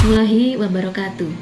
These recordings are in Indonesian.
warahmatullahi wabarakatuh.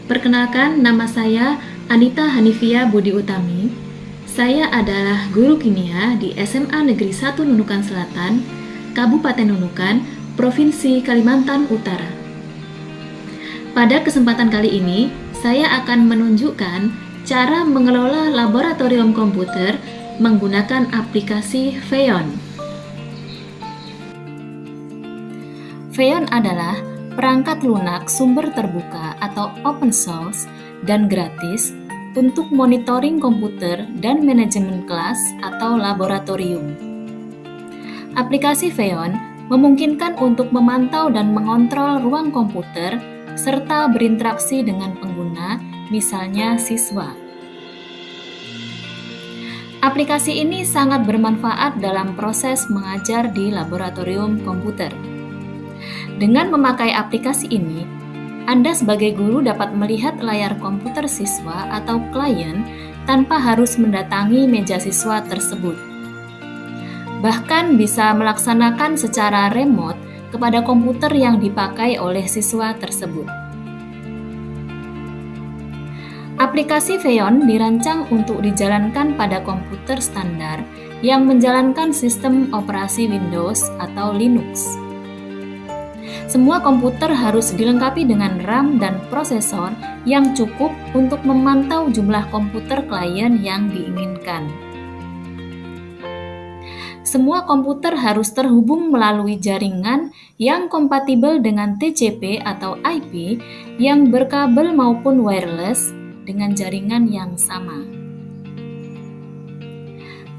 Perkenalkan, nama saya Anita Hanifia Budi Utami. Saya adalah guru kimia di SMA Negeri 1 Nunukan Selatan, Kabupaten Nunukan, Provinsi Kalimantan Utara. Pada kesempatan kali ini, saya akan menunjukkan cara mengelola laboratorium komputer menggunakan aplikasi Phaeon. Phaeon adalah perangkat lunak sumber terbuka atau open source dan gratis untuk monitoring komputer dan manajemen kelas atau laboratorium. Aplikasi Phaeon memungkinkan untuk memantau dan mengontrol ruang komputer serta berinteraksi dengan pengguna, misalnya siswa. Aplikasi ini sangat bermanfaat dalam proses mengajar di laboratorium komputer. Dengan memakai aplikasi ini, Anda sebagai guru dapat melihat layar komputer siswa atau klien tanpa harus mendatangi meja siswa tersebut. Bahkan bisa melaksanakan secara remote kepada komputer yang dipakai oleh siswa tersebut. Aplikasi Phaeon dirancang untuk dijalankan pada komputer standar yang menjalankan sistem operasi Windows atau Linux. Semua komputer harus dilengkapi dengan RAM dan prosesor yang cukup untuk memantau jumlah komputer klien yang diinginkan. Semua komputer harus terhubung melalui jaringan yang kompatibel dengan TCP atau IP yang berkabel maupun wireless dengan jaringan yang sama.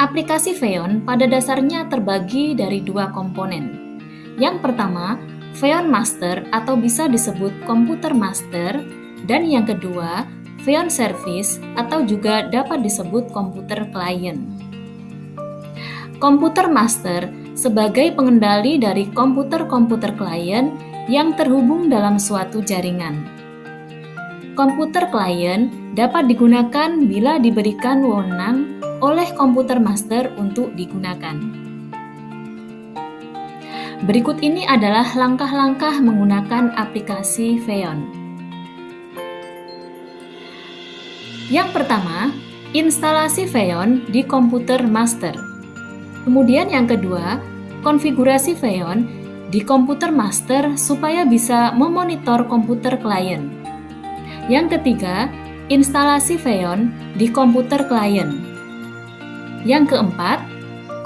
Aplikasi Phaeon pada dasarnya terbagi dari dua komponen. Yang pertama, Phaeon Master atau bisa disebut komputer master, dan yang kedua, Phaeon Service atau juga dapat disebut komputer klien. Komputer master sebagai pengendali dari komputer-komputer klien yang terhubung dalam suatu jaringan. Komputer klien dapat digunakan bila diberikan wewenang oleh komputer master untuk digunakan. Berikut ini adalah langkah-langkah menggunakan aplikasi Phaeon. Yang pertama, instalasi Phaeon di komputer master. Kemudian yang kedua, konfigurasi Phaeon di komputer master supaya bisa memonitor komputer klien. Yang ketiga, instalasi Phaeon di komputer klien. Yang keempat,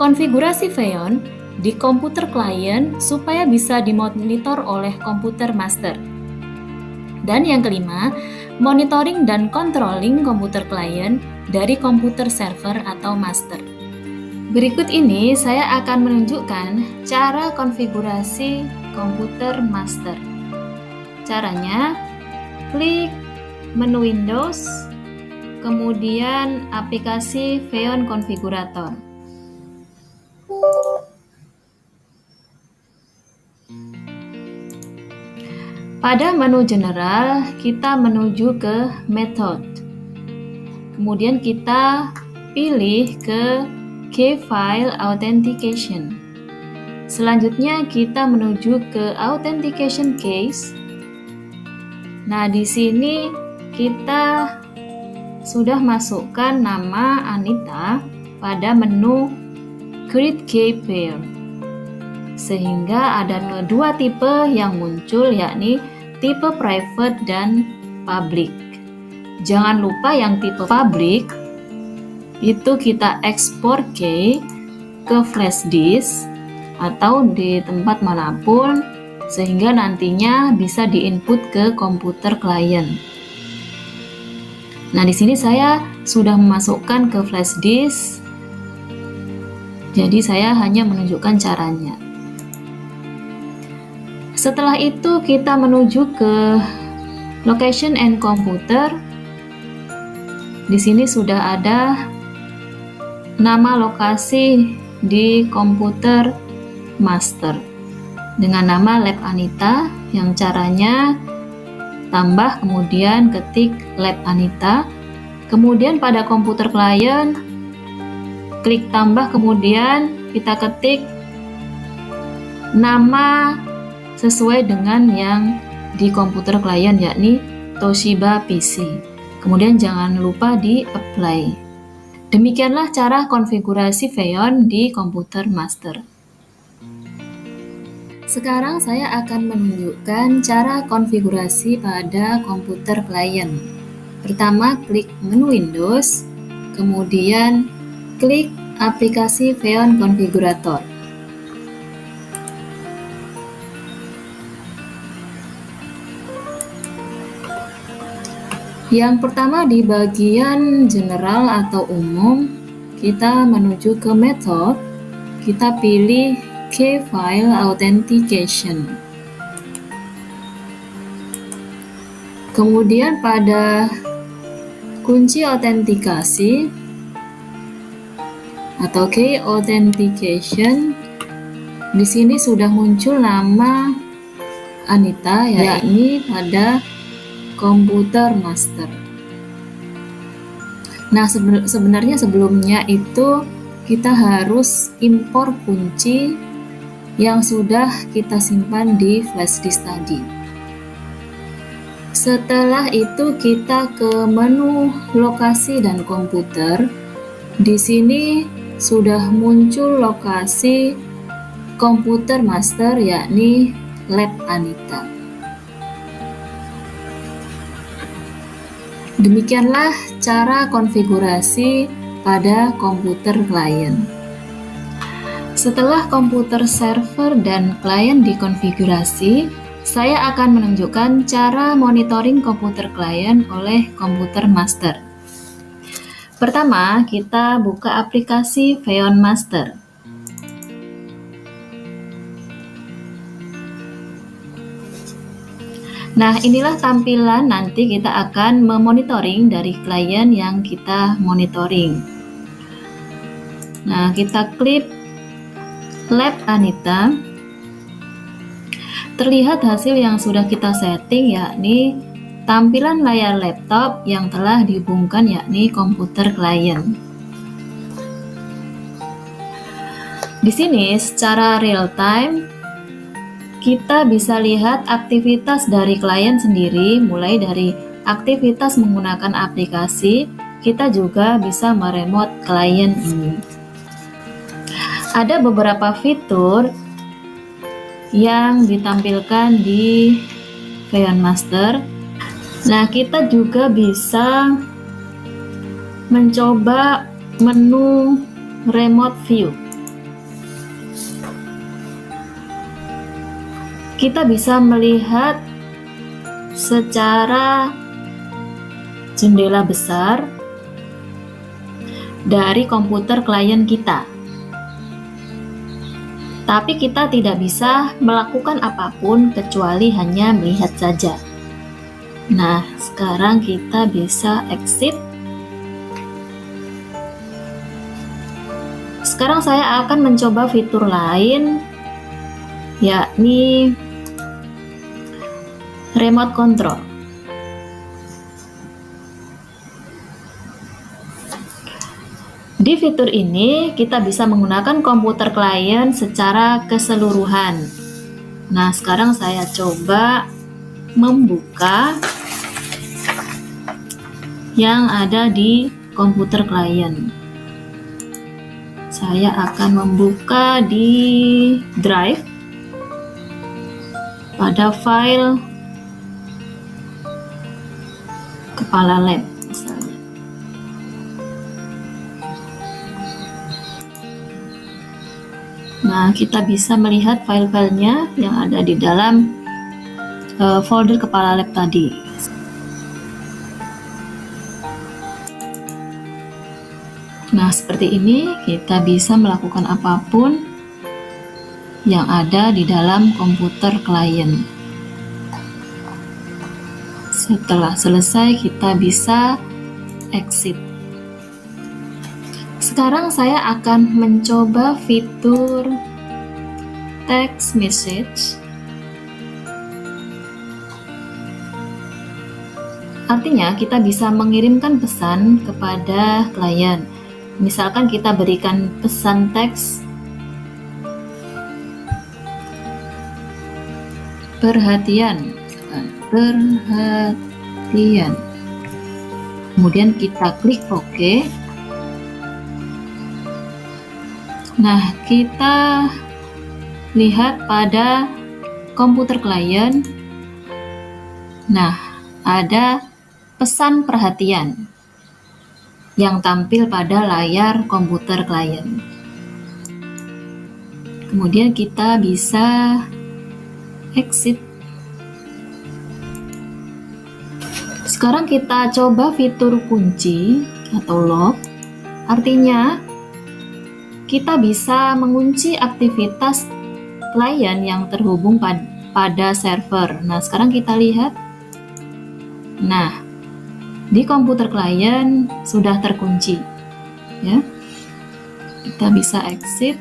konfigurasi Phaeon di komputer klien supaya bisa dimonitor oleh komputer master. Dan yang kelima, monitoring dan controlling komputer klien dari komputer server atau master. Berikut ini saya akan menunjukkan cara konfigurasi komputer master. Caranya, klik menu Windows, kemudian aplikasi Phaeon Configurator. Pada menu General, kita menuju ke Method. Kemudian kita pilih ke Key File Authentication. Selanjutnya kita menuju ke Authentication Case. Nah, di sini kita sudah masukkan nama Anita pada menu Create Key Pair. Sehingga ada dua tipe yang muncul, yakni tipe private dan public. Jangan lupa yang tipe public itu kita ekspor key ke flash disk atau di tempat manapun sehingga nantinya bisa diinput ke komputer klien. Nah, di sini saya sudah memasukkan ke flash disk. Jadi saya hanya menunjukkan caranya. Setelah itu kita menuju ke Location and Computer. Di sini sudah ada nama lokasi di komputer master dengan nama Lab Anita, yang caranya tambah kemudian ketik Lab Anita. Kemudian pada komputer klien klik tambah, kemudian kita ketik nama sesuai dengan yang di komputer klien, yakni Toshiba PC. Kemudian jangan lupa di apply. Demikianlah cara konfigurasi Feon di komputer master. Sekarang saya akan menunjukkan cara konfigurasi pada komputer klien. Pertama, klik menu Windows, kemudian klik aplikasi Feon Configurator. Yang pertama di bagian general atau umum, kita menuju ke method, kita pilih Key File Authentication. Kemudian pada kunci autentikasi atau Key Authentication, di sini sudah muncul nama Anita, yakni pada komputer master. Nah, sebenarnya sebelumnya itu kita harus impor kunci yang sudah kita simpan di flash disk tadi. Setelah itu kita ke menu lokasi dan komputer. Di sini sudah muncul lokasi komputer master, yakni Lab Anita. Demikianlah cara konfigurasi pada komputer klien. Setelah komputer server dan klien dikonfigurasi, saya akan menunjukkan cara monitoring komputer klien oleh komputer master. Pertama, kita buka aplikasi Feon Master. Nah, inilah tampilan nanti kita akan memonitoring dari klien yang kita monitoring. Nah, kita klik Lab Anita. Terlihat hasil yang sudah kita setting, yakni tampilan layar laptop yang telah dihubungkan, yakni komputer klien. Di sini secara real time kita bisa lihat aktivitas dari klien sendiri, mulai dari aktivitas menggunakan aplikasi. Kita juga bisa meremote klien ini. Ada beberapa fitur yang ditampilkan di Feon Master. Nah, kita juga bisa mencoba menu remote view. Kita bisa melihat secara jendela besar dari komputer klien kita. Tapi kita tidak bisa melakukan apapun kecuali hanya melihat saja. Nah, sekarang kita bisa exit. Sekarang saya akan mencoba fitur lain, yakni remote control. Di fitur ini kita bisa menggunakan komputer klien secara keseluruhan. Nah, sekarang saya coba membuka yang ada di komputer klien. Saya akan membuka di drive pada file kepala lab misalnya. Nah, kita bisa melihat file-filenya yang ada di dalam folder kepala lab tadi. Nah, seperti ini kita bisa melakukan apapun yang ada di dalam komputer klien. Setelah selesai, kita bisa exit. Sekarang saya akan mencoba fitur text message. Artinya, kita bisa mengirimkan pesan kepada klien. Misalkan kita berikan pesan teks, perhatian, memberikan perhatian. Kemudian kita klik OK. Nah, kita lihat pada komputer klien. Nah, ada pesan perhatian yang tampil pada layar komputer klien. Kemudian kita bisa exit. Sekarang kita coba fitur kunci atau lock. Artinya kita bisa mengunci aktivitas klien yang terhubung pada server. Nah, sekarang kita lihat. Nah, di komputer klien sudah terkunci. Ya. Kita bisa exit.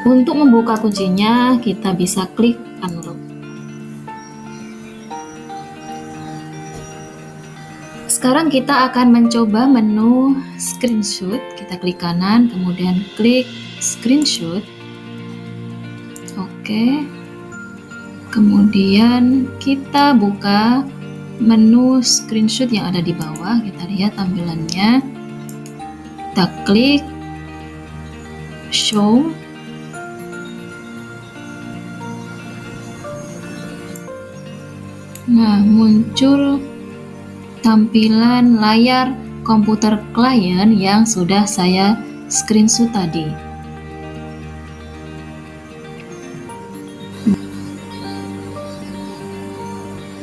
Untuk membuka kuncinya, kita bisa klik unlock. Sekarang kita akan mencoba menu screenshot. Kita klik kanan, kemudian klik screenshot. Oke. Kemudian kita buka menu screenshot yang ada di bawah. Kita lihat tampilannya. Kita klik show. Nah, muncul tampilan layar komputer klien yang sudah saya screenshot tadi.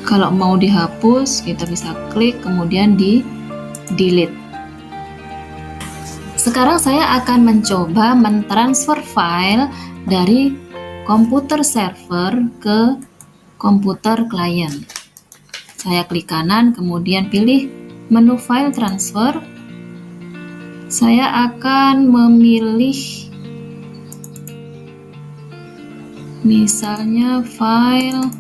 Kalau mau dihapus, kita bisa klik kemudian di delete. Sekarang saya akan mencoba mentransfer file dari komputer server ke komputer klien. Saya klik kanan, kemudian pilih menu file transfer. Saya akan memilih misalnya file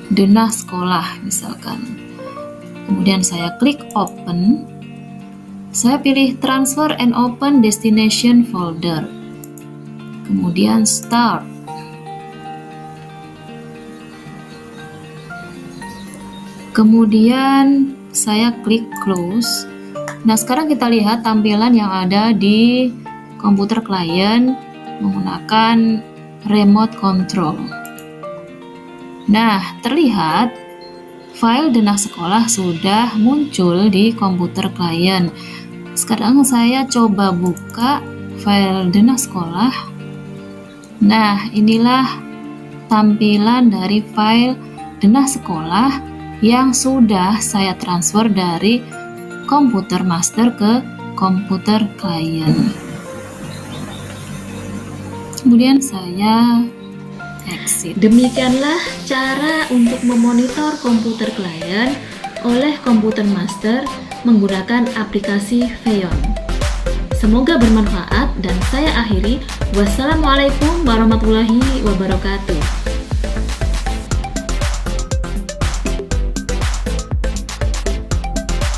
denah sekolah misalkan. Kemudian saya klik open. Saya pilih transfer and open destination folder. Kemudian start. Kemudian saya klik close. Nah, sekarang kita lihat tampilan yang ada di komputer klien menggunakan remote control. Nah, terlihat file denah sekolah sudah muncul di komputer klien. Sekarang saya coba buka file denah sekolah. Nah, inilah tampilan dari file denah sekolah yang sudah saya transfer dari komputer master ke komputer klien. Kemudian saya exit. Demikianlah cara untuk memonitor komputer klien oleh komputer master menggunakan aplikasi Feyon. Semoga bermanfaat dan saya akhiri. Wassalamualaikum warahmatullahi wabarakatuh.